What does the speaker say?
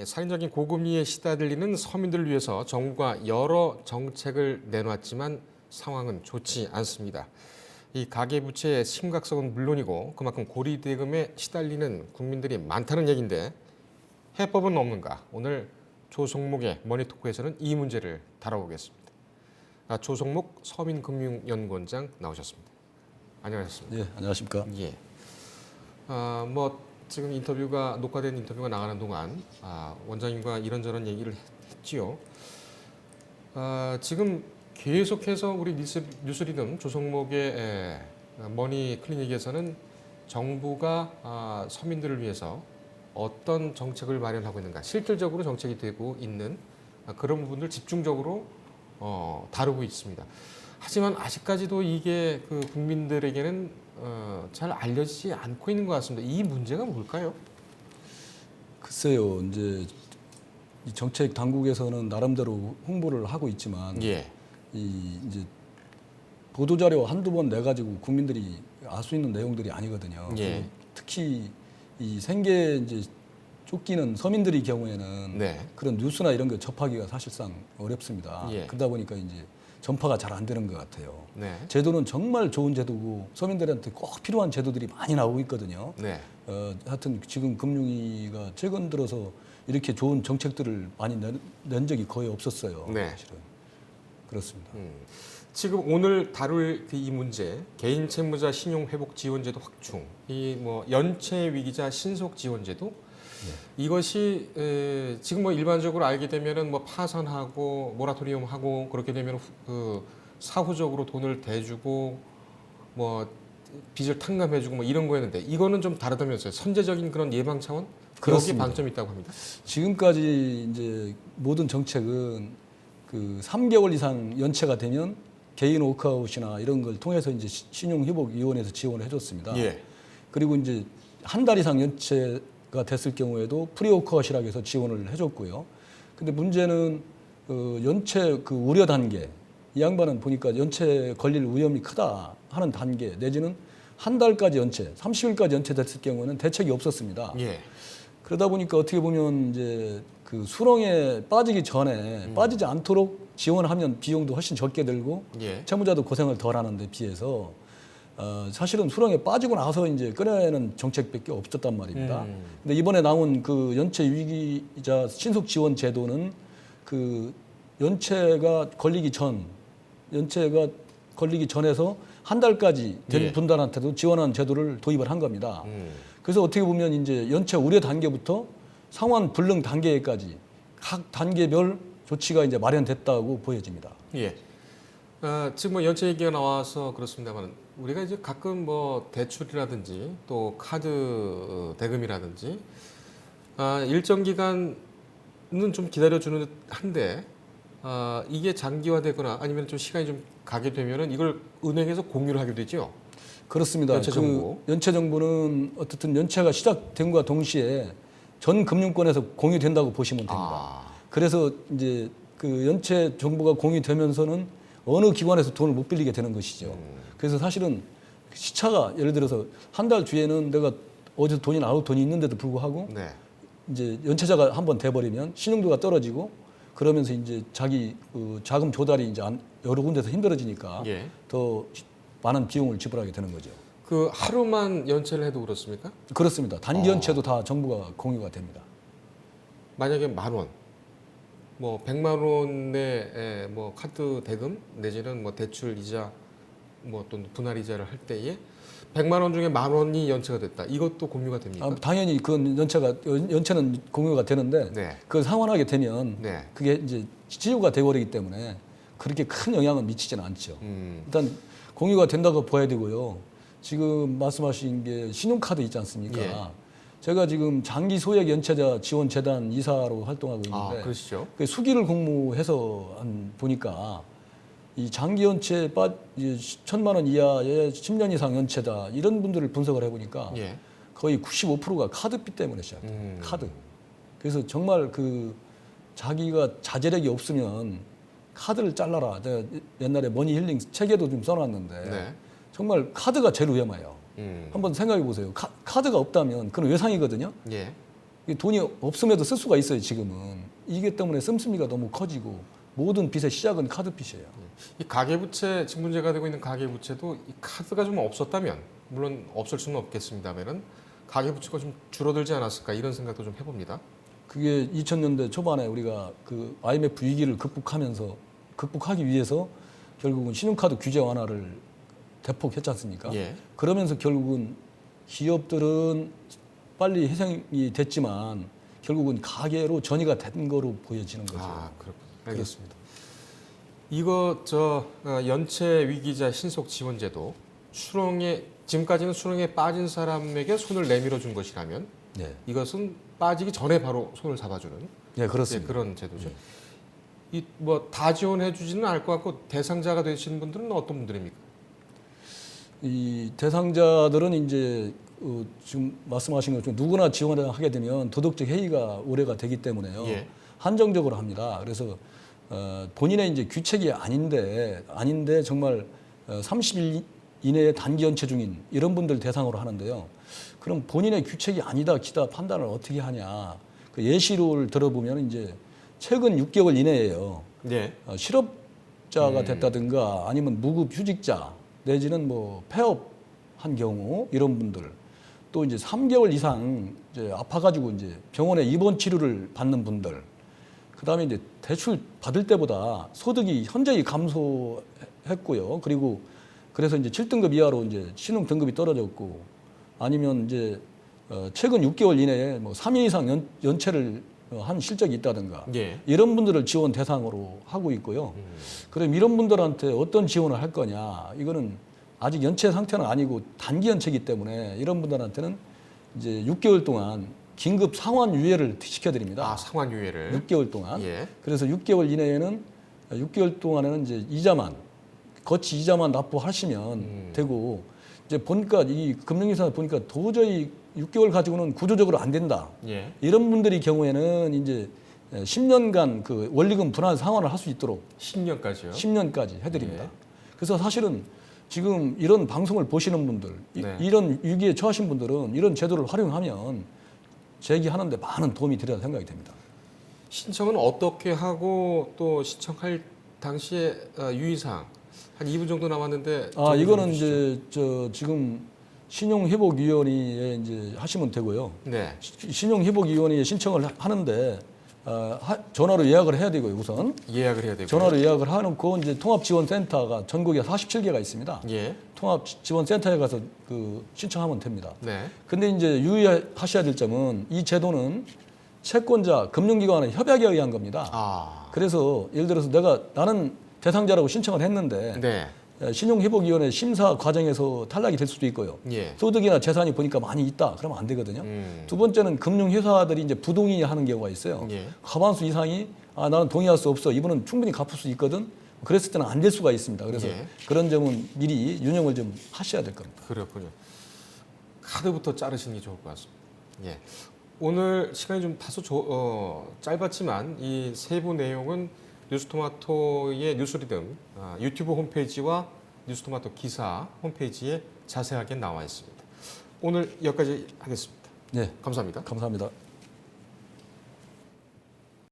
살인적인 고금리에 시달리는 서민들을 위해서 정부가 여러 정책을 내놨지만 상황은 좋지 않습니다. 이 가계부채의 심각성은 물론이고 그만큼 고리대금에 시달리는 국민들이 많다는 얘기인데 해법은 없는가? 오늘 조성목의 머니토크에서는 이 문제를 다뤄보겠습니다. 조성목 서민금융연구원장 나오셨습니다. 안녕하셨습니까? 네, 안녕하십니까? 예. 지금 녹화된 인터뷰가 나가는 동안 원장님과 이런저런 얘기를 했지요. 지금 계속해서 우리 뉴스리듬 조성목의 머니 클리닉에서는 정부가 서민들을 위해서 어떤 정책을 마련하고 있는가, 실질적으로 정책이 되고 있는 그런 부분들 집중적으로 다루고 있습니다. 하지만 아직까지도 이게 그 국민들에게는 잘 알려지지 않고 있는 것 같습니다. 이 문제가 뭘까요? 글쎄요, 이제 이 정책 당국에서는 나름대로 홍보를 하고 있지만, 예. 이제 보도 자료 한두 번 내 가지고 국민들이 알 수 있는 내용들이 아니거든요. 예. 특히 이 생계 이제 쫓기는 서민들의 경우에는 네. 그런 뉴스나 이런 거 접하기가 사실상 어렵습니다. 예. 그러다 보니까 이제 전파가 잘 안 되는 것 같아요. 네. 제도는 정말 좋은 제도고 서민들한테 꼭 필요한 제도들이 많이 나오고 있거든요. 네. 하여튼 지금 금융위가 최근 들어서 이렇게 좋은 정책들을 많이 낸 적이 거의 없었어요. 네. 사실은. 그렇습니다. 지금 오늘 다룰 이 문제, 개인 채무자 신용 회복 지원제도 확충, 이 연체 위기자 신속 지원제도 이것이 지금 일반적으로 알게 되면은 파산하고 모라토리움 하고 그렇게 되면 그 사후적으로 돈을 대주고 빚을 탕감해주고 이런 거였는데 이거는 좀 다르다면서요. 선제적인 그런 예방 차원? 여기 방점이 있다고 합니다. 지금까지 이제 모든 정책은 그 3개월 이상 연체가 되면 개인 워크아웃이나 이런 걸 통해서 이제 신용회복위원회에서 지원을 해줬습니다. 예. 그리고 이제 한 달 이상 연체가 됐을 경우에도 프리워크아웃이라고 해서 지원을 해줬고요. 근데 문제는 연체 그 우려 단계, 이 양반은 보니까 연체 걸릴 위험이 크다 하는 단계 내지는 한 달까지 연체, 30일까지 연체됐을 경우는 대책이 없었습니다. 예. 그러다 보니까 어떻게 보면 이제 그 수렁에 빠지기 전에 빠지지 않도록 지원하면 비용도 훨씬 적게 들고 예. 채무자도 고생을 덜 하는데 비해서 사실은 수렁에 빠지고 나서 이제 꺼내는 정책밖에 없었단 말입니다. 근데 이번에 나온 그 연체 위기자 신속 지원 제도는 그 연체가 걸리기 전에서 한 달까지 된 예. 분들한테도 지원하는 제도를 도입을 한 겁니다. 그래서 어떻게 보면 이제 연체 우려 단계부터 상환 불능 단계까지 각 단계별 조치가 이제 마련됐다고 보여집니다. 예. 지금 연체 얘기가 나와서 그렇습니다만 우리가 이제 가끔 대출이라든지 또 카드 대금이라든지 일정 기간은 좀 기다려주는 한데 이게 장기화되거나 아니면 좀 시간이 좀 가게 되면은 이걸 은행에서 공유를 하게 되죠. 그렇습니다. 연체 정보. 연체 정보는 어떻든 연체가 시작된과 동시에 전 금융권에서 공유된다고 보시면 됩니다. 그래서 이제 그 연체 정보가 공유되면서는 어느 기관에서 돈을 못 빌리게 되는 것이죠. 그래서 사실은 시차가 예를 들어서 한 달 뒤에는 내가 어디서 돈이 나올 돈이 있는데도 불구하고 네. 이제 연체자가 한번 돼버리면 신용도가 떨어지고 그러면서 이제 자기 그 자금 조달이 이제 여러 군데서 힘들어지니까 예. 더 많은 비용을 지불하게 되는 거죠. 그 하루만 연체를 해도 그렇습니까? 그렇습니다. 단기 연체도 다 정부가 공유가 됩니다. 만약에 10,000원, 100만 원의 카드 대금 내지는 대출 이자 또 분할 이자를 할 때에 100만 원 중에 10,000원이 연체가 됐다. 이것도 공유가 됩니까? 당연히 그 연체는 공유가 되는데 네. 그걸 상환하게 되면 네. 그게 이제 치유가 되어버리기 때문에 그렇게 큰 영향은 미치지는 않죠. 일단 공유가 된다고 봐야 되고요. 지금 말씀하신 게 신용카드 있지 않습니까? 예. 제가 지금 장기 소액 연체자 지원 재단 이사로 활동하고 있는데 그러시죠. 그 수기를 공모해서 보니까 이 장기 연체 1,000만 원 이하의 10년 이상 연체다 이런 분들을 분석을 해보니까 예. 거의 95%가 카드비 때문에 시작해요. 카드. 그래서 정말 그 자기가 자제력이 없으면 카드를 잘라라. 제가 옛날에 머니 힐링 책에도 좀 써놨는데 네. 정말 카드가 제일 위험해요. 한번 생각해 보세요. 카드가 없다면 그건 외상이거든요. 예. 이게 돈이 없음에도 쓸 수가 있어요. 지금은 이게 때문에 씀씀이가 너무 커지고 모든 빚의 시작은 카드 빚이에요. 이 가계부채 지금 문제가 되고 있는 가계부채도 이 카드가 좀 없었다면 물론 없을 수는 없겠습니다만은 가계부채가 좀 줄어들지 않았을까 이런 생각도 좀 해봅니다. 그게 2000년대 초반에 우리가 그 IMF 위기를 극복하기 위해서 결국은 신용카드 규제 완화를 대폭 했지 않습니까? 예. 그러면서 결국은 기업들은 빨리 회생이 됐지만 결국은 가계로 전이가 된 거로 보여지는 거죠. 아, 그렇군요. 알겠습니다. 이거 연체 위기자 신속 지원제도 지금까지는 수렁에 빠진 사람에게 손을 내밀어 준 것이라면 네, 이것은 빠지기 전에 바로 손을 잡아주는 네 그렇습니다. 그런 제도죠. 이 뭐 다 지원해 주지는 않을 것 같고 대상자가 되시는 분들은 어떤 분들입니까? 이 대상자들은 이제 지금 말씀하신 것처럼 누구나 지원을 하게 되면 도덕적 해이가 우려가 되기 때문에요. 예. 한정적으로 합니다. 그래서 본인의 이제 규칙이 아닌데 정말 30일 이내에 단기 연체 중인 이런 분들 대상으로 하는데요. 그럼 본인의 규칙이 아니다 기다 판단을 어떻게 하냐? 그 예시를 들어보면 이제 최근 6개월 이내에요. 네. 실업자가 됐다든가 아니면 무급 휴직자 내지는 뭐 폐업한 경우 이런 분들 또 이제 3개월 이상 이제 아파가지고 이제 병원에 입원 치료를 받는 분들 그다음에 이제 대출 받을 때보다 소득이 현저히 감소했고요. 그리고 그래서 이제 7등급 이하로 이제 신용 등급이 떨어졌고 아니면 이제 최근 6개월 이내에 뭐 3일 이상 연체를 한 실적이 있다든가 예. 이런 분들을 지원 대상으로 하고 있고요. 그럼 이런 분들한테 어떤 지원을 할 거냐? 이거는 아직 연체 상태는 아니고 단기 연체이기 때문에 이런 분들한테는 이제 6개월 동안 긴급 상환 유예를 시켜드립니다. 아, 상환 유예를. 6개월 동안. 예. 그래서 6개월 동안에는 이제 거치 이자만 납부하시면 되고 이제 보니까 이 금융위사 보니까 도저히 6개월 가지고는 구조적으로 안 된다. 예. 이런 분들의 경우에는 이제 10년간 그 원리금 분할 상환을 할 수 있도록 10년까지요. 10년까지 해드립니다. 예. 그래서 사실은 지금 이런 방송을 보시는 분들, 네. 이런 위기에 처하신 분들은 이런 제도를 활용하면 제기하는데 많은 도움이 되리라 생각이 됩니다. 신청은 어떻게 하고 또 신청할 당시에 유의사항 한 2분 정도 남았는데 이거는 이제 지금 신용회복위원회에 이제 하시면 되고요. 네. 신용회복위원회에 신청을 하는데 전화로 예약을 해야 되고요. 우선 예약을 해야 되고 전화로 예약을 해놓고 이제 통합지원센터가 전국에 47개가 있습니다. 예. 통합지원센터에 가서 그 신청하면 됩니다. 네. 근데 이제 유의하셔야 될 점은 이 제도는 채권자, 금융기관의 협약에 의한 겁니다. 아. 그래서 예를 들어서 나는 대상자라고 신청을 했는데 네. 신용회복위원회 심사 과정에서 탈락이 될 수도 있고요. 예. 소득이나 재산이 보니까 많이 있다. 그러면 안 되거든요. 두 번째는 금융회사들이 이제 부동의하는 경우가 있어요. 예. 과반수 이상이 나는 동의할 수 없어. 이분은 충분히 갚을 수 있거든. 그랬을 때는 안 될 수가 있습니다. 그래서 예. 그런 점은 미리 윤영을 좀 하셔야 될 겁니다. 그렇군요. 카드부터 자르시는 게 좋을 것 같습니다. 예. 오늘 시간이 좀 다소 짧았지만 이 세부 내용은 뉴스토마토의 뉴스리듬 유튜브 홈페이지와 뉴스토마토 기사 홈페이지에 자세하게 나와 있습니다. 오늘 여기까지 하겠습니다. 네, 감사합니다. 감사합니다.